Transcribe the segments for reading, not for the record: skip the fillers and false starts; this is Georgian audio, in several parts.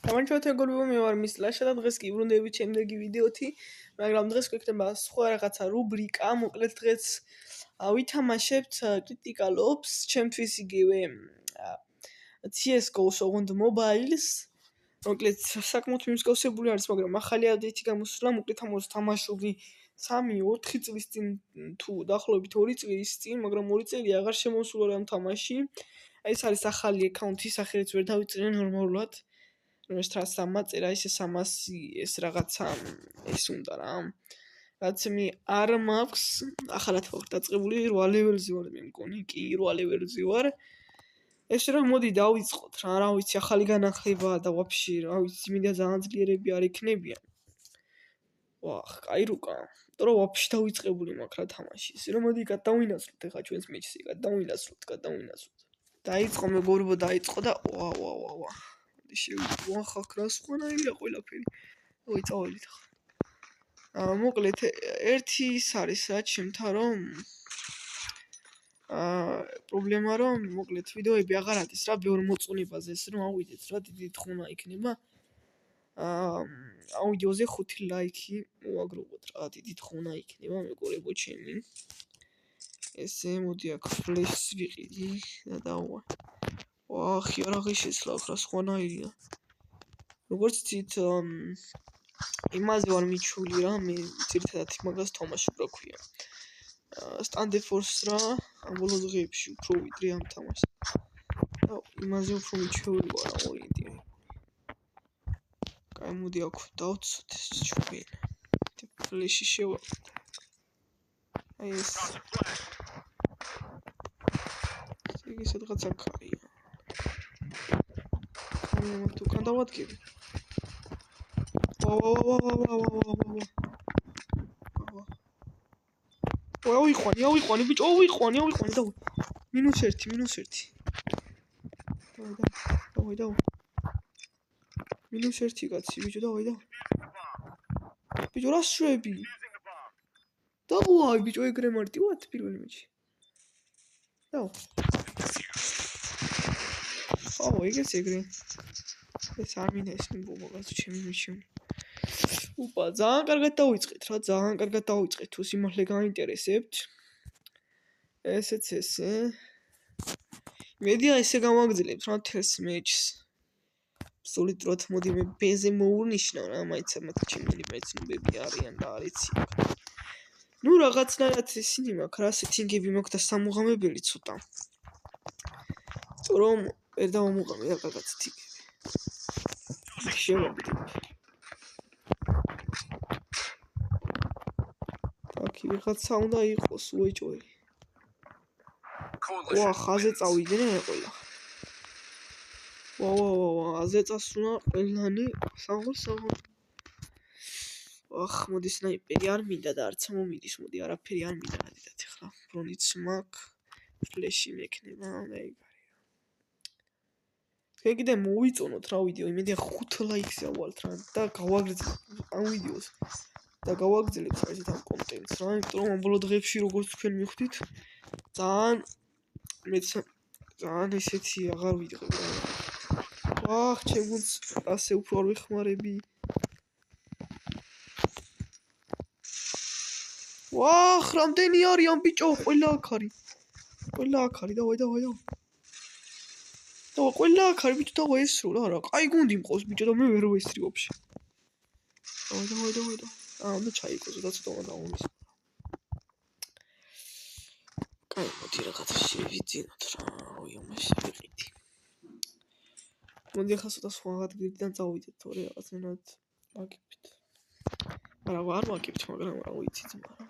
გამარჯობა გოგო მე ვარ მის ლაშა და დღეს კი ვრუნდებით შემდეგი ვიდეოთი, მაგრამ დღეს გვექნება სხვა რაღაცა რუბრიკა, მოკლედ დღეს ვითამაშებთ Critical Ops, ჩემთვის იგივე CS:GO-ს ოღონდ Mobiles. მოკლედ საკმაოდ მიმსგავსებული არის, მაგრამ ახალი აპდეიტი გამოსულა, მოკლედ ამას თამაშობდი 3-4 წლის წინ თუ დაახლოებით 2 წლის წინ, მაგრამ 2 წელი აღარ შემოსულა ამ თამაში. ეს არის ახალი აკაუნთი, სახელიც ვერ დავიწერე ნორმალურად. ეს რა 3 წერა, ესე 300 ეს რაღაცა ეს უნდა რა. რაც მე არ მაქვს, ახალად ვარ დაწყებული 8 ლეველზე ვარ მე მგონი, კი 8 ლეველზე ვარ. ესე რომ მოდი დავიწყოთ რა, რა ვიცი, ახალი განახლება და ვაფშე, რა ვიცი, მინდა ძალიან ძლიერები არ იქნებიან. ვახ, კაი რუკა. იმიტომ რომ ვაფშე დავიწყებული მაქვს რა თამაში. ესე რომ მოდი გადავინაცვლოთ ახლა ჩვენს მეჩზე, გადავინაცვლოთ. დაიწყო მეგობრებო, დაიწყო და ვა. შევიდო ხაქ რა სხვანაირია ყველაფერი. წავედით ახლა. მოკლედ ერთი ის არის რა ჩემთან რომ პრობლემა რომ მოკლედ ვიდეოები აღარ არის რა ბევრ მოწონებაზე ეს რომ ავიდეთ რა დიდი თხונה იქნება. ამ ვიდეოზე 5 ლაიქი მოაგროვოთ რა დიდი თხונה იქნება მეგობრებო ჩემი. ესე მოდი აქ ფლეშს ვიყიდი და დავა. ვახი რა ღიშესლავ რა სხვანაირია. როგორც ცით იმაზე ვარ მიჩული რა მე ძირითადად მაგას თამაშობ რა ქვია. Stand Force რა ამ ბოლო დღეებში უფრო ვიდრე ამ თამაშს. და იმაზე უფრო მიჩეული ვარ ორიენტირებული. კაი მოდი აქ დავცოთ ეს ჩვენ. ფლეში შევაკეთე. აი ეს. იგი სადღაც აქაა. თუ გადავადგები. ვა. ავიყვანი ბიჭო, ავიყვანი და -1. დავაი. -1 კაცი ბიჭო, დავაი. ბიჭო, რა შვები? დავაი ბიჭო, ეგრე მარტივად პირველი მეჩი. დავა. ეგეც ეგრე. ეს არ მინდა ეს მოგაც ჩემი მიჩვენი. უპა, ძალიან კარგად დავიწყეთ რა, ძალიან კარგად დავიწყეთ, თუ სიმართლე გაინტერესებთ. ესეც ესე. მედია ესე გამაგძლებთ რა თელს მეჩს. სულიდროთ მოდი მე ბეზე მოუნიშნავ რა, მაინც ამათ ჩემი მეცნობები არიან და არიცი. ნუ რაღაცნაირად ისინი მაქვს რა, სეტინგები მაქვს და სამუღამებელი ცოტა. რომ ვერ დავამუღამე რა კარგად სეტინგები. შევაბდი. აკი ვიღაცა უნდა იყოს უეჭველი. ვა, ხაზე წავიდნენ ყველა. ვა, აზე წასულა ყველანი, საღოლ. ვახ, მოდი სნაიპერი არ მინდა და არც მომიდის, მოდი არაფერი არ მინდა გადიდათ ახლა. ბრონიც მაქვს, ფლეში მექნება და ეგ. თქვენ კიდე მოვიწონოთ რა ვიდეო, იმედია 5 ლაიქს ავალთ რა და გავაგრძელებთ ამ ვიდეოს და გავაგრძელებთ ესეთ ამ კონტენტს რა, იმიტომ რომ ამ ბოლო დღეებში როგორც თქვენ მიხვდით, ძალიან ესეთი აღარ ვიდღებ რა. ვახ, ჩემს ასე უფრო არ ვიხმარები. ვახ, რამდენი არიან ბიჭო, ყველა აქ არის. დავაი. ყველა აქ არის ბიჭო, დავა ესრო რა, კაი გუნდი მყავს ბიჭო და მე ვერ ვესრი ვაფშე. დავაი. უნდა ჩაიკოზო და ცოტა დავუმის. კაი, მოდი რაღაცა შევიძინოთ რა, იმაში ვიყიდი. მოდი ახლა ცოტა სხვა ადგილიდან წავიდეთ, თორე რაღაცნაირად ვაკეთებთ. არა, არ ვაკეთებთ, მაგრამ რა ვიცი ძმა რა.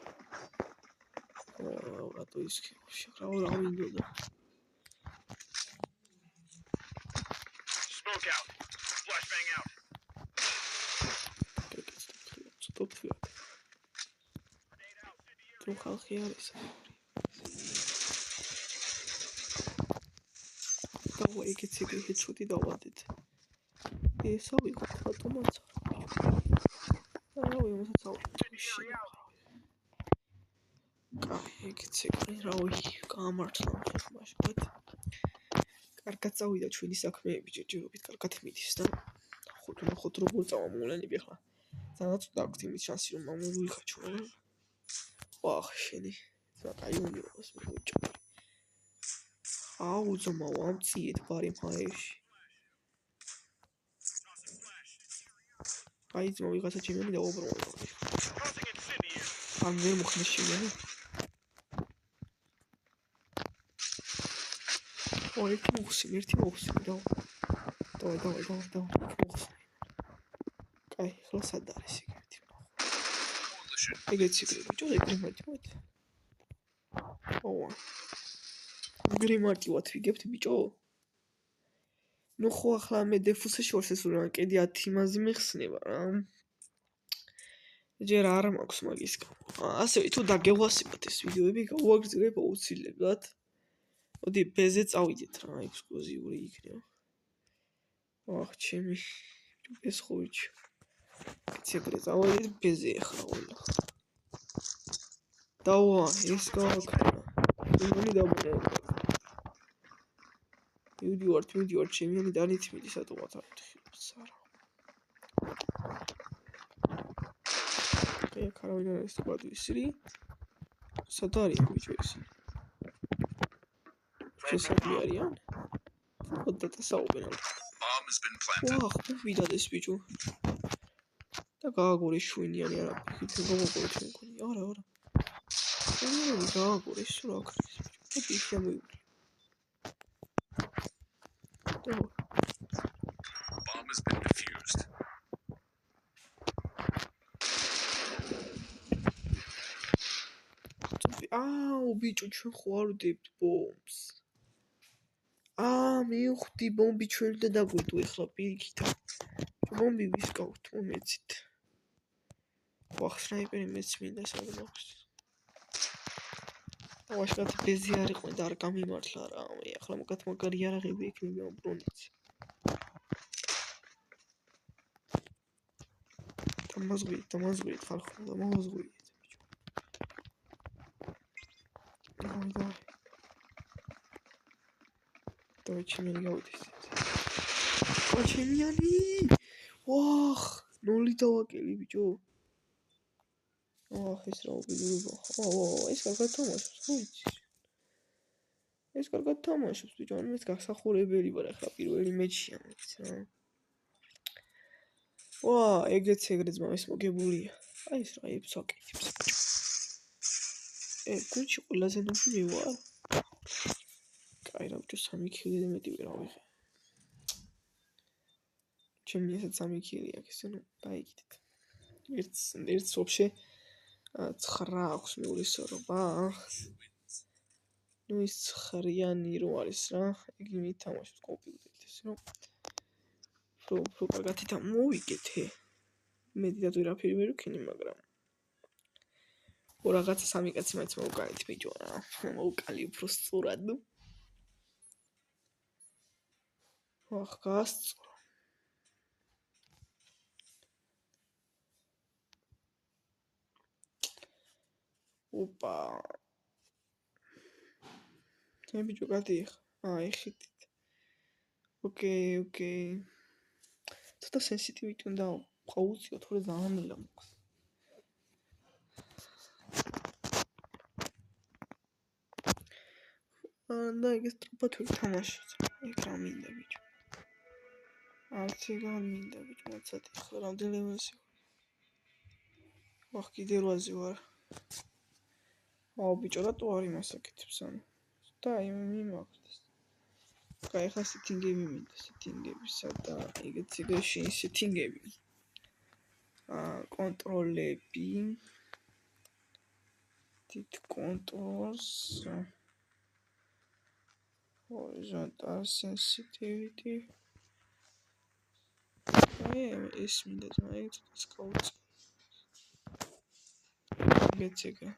რატო ისქი ვაფშე, რა მინდოდა. თუ ხალხი არის დავა ეგეც ეგრე ჰეჩოდი დავადეთ. ესა ვიყოთ რატომაც არა. იმასაც ავშე. კაი, ეგეც ეგრე გამართლა მაშინ. კარგად წავიდა ჩვენი საქმეები, ჯერჯერობით კარგად მიდის და ნახოთ როგორ წავა მოვლენები ახლა. Ძალიან ცუდა აქვს იმის შანსი რომ მოვიხაჩო, მაგრამ ვახ შენი კაი უნიოს მოიჭო. აუ ზომა ვამციეთ ბარი მჰაერში. აი ძმა ვიღაცა ჩემი დაუბრუნდა. ამ ვერ მოხდეს ჩემი. ой, ერთი მოხსი, დავай. მოხსი. კაი, ხლა სად არის ეგეთი? ეგეთი ბიჭო, ეგრემარტი. ოა. ეგრემარტი ვათვიგებთ ბიჭო. ნუ ხო ახლა მე დეფუსე შორს ეს რა კედი 10 იმაზე მეხსნება რა. ჯერ არ მაქვს მაგის გამო. ასევე თუ დაგევასებათ ეს ვიდეოები, გავაგრძელებ აუცილებლად. მოდი ბეზე წავიდეთ რა, ექსკლუზიური იქნება. აх, ჩემი ეს ხოიჩი. ცეგრე წავიდეთ ბეზე ახლა ყველა. დავა, ეს გავაკრა. იმენი დაბრუნდა. მივდივართ, ჩემიანი დანით მიდის ატომად არ ვთხილებს არა. ეხა არავინ არ არის პატვისრი. სად არის ბიჭო ისი? შესაძლი არიან? ხოდა დასაუბრენ. ვახ, ვიდად ეს ბიჭო. და გააგორე შვენიანი არა, ხითი გოგოყოლე ჩვენ მქონი. არა. გააგორე ის რა ქრის ბიჭო. ეს შემოივლი. Bomb has been defused. აუ ბიჭო ჩვენ ხო არ ვდებთ ბომბს. მივხვდი ბომბი ჩვენ და დაგვიტო ეხლა პირიქით. ბომბი ვისკავთ მომეცით. ვახ სნაიპერი მეც მინდა სადმე აქვს. ვაშკათ ბეზი არ იყო და არ გამიმართლა რა. მე ახლა მოგათ მაგარი არაღები ექნება ბრუნიც. დამაზღვით ხალხო, დამაზღვით ბიჭო. давай ჩემი გავიდეს. ჩემიანი. ვახ, 0 დავაკელი ბიჭო. ეს რა უბედურება. ეს კარგად თამაშობს, ხო იცი? ეს კარგად თამაშობს ბიჭო, ანუ ეს გასახურებელი ვარ ახლა პირველი მეჩია მეც რა. ეგეც ძმა ეს მოგებულია. აი ეს რა ეფსაკეთებს ბიჭო. გუჩი ყველაზე ნუ ვარ. კაი რა ბიჭო 3 კილი და მეტი ვერ ავიღე. ჩემი ესეც 3 კილი აქვს, ესე ნუ დაიგდეთ. ერთს ვобще 9 აქვს მეურისორობა. ნუ ის 9-იანი რო არის რა, იგი მითამაშებს კომპიუტერით ესე რომ უფრო კარგად მოვიგეთე. მეტად ვერაფერი ვერ ვქენი, მაგრამ რაღაცა 3 კაცი მაინც მოვკალით ბიჭო რა. მოვკალი უფრო სწორად. ვახ, გასწრო. ოპა. ბიჭო გადიიხ. ეხიდით. ოკეი. ცოტა სენსიტივიტი უნდა ყავუციო, თორე ძალიან მელა მოქვს. და ეგ სტრუპად ვერ თამაშობ. ეგ რა მინდა ბიჭო. არც ეგ არ მინდა ბიჭო, მოცათი ახლა რამდენი ლეველზე ვარ. ვახ, კიდე 8-ზე ვარ. ბიჭო, რატო არ იმას აკეთებს ანუ? და მიმაგდეს. კაი, ახლა სეტინგები მინდა, სეტინგებისა და ეგეც შენი სეტინგები. კონტროლები. დიდ კონტროლს. horizontal sensitivity. ეს მინდა ძმა, ეგ ცოტა სკაუც. ეგეც ეგა.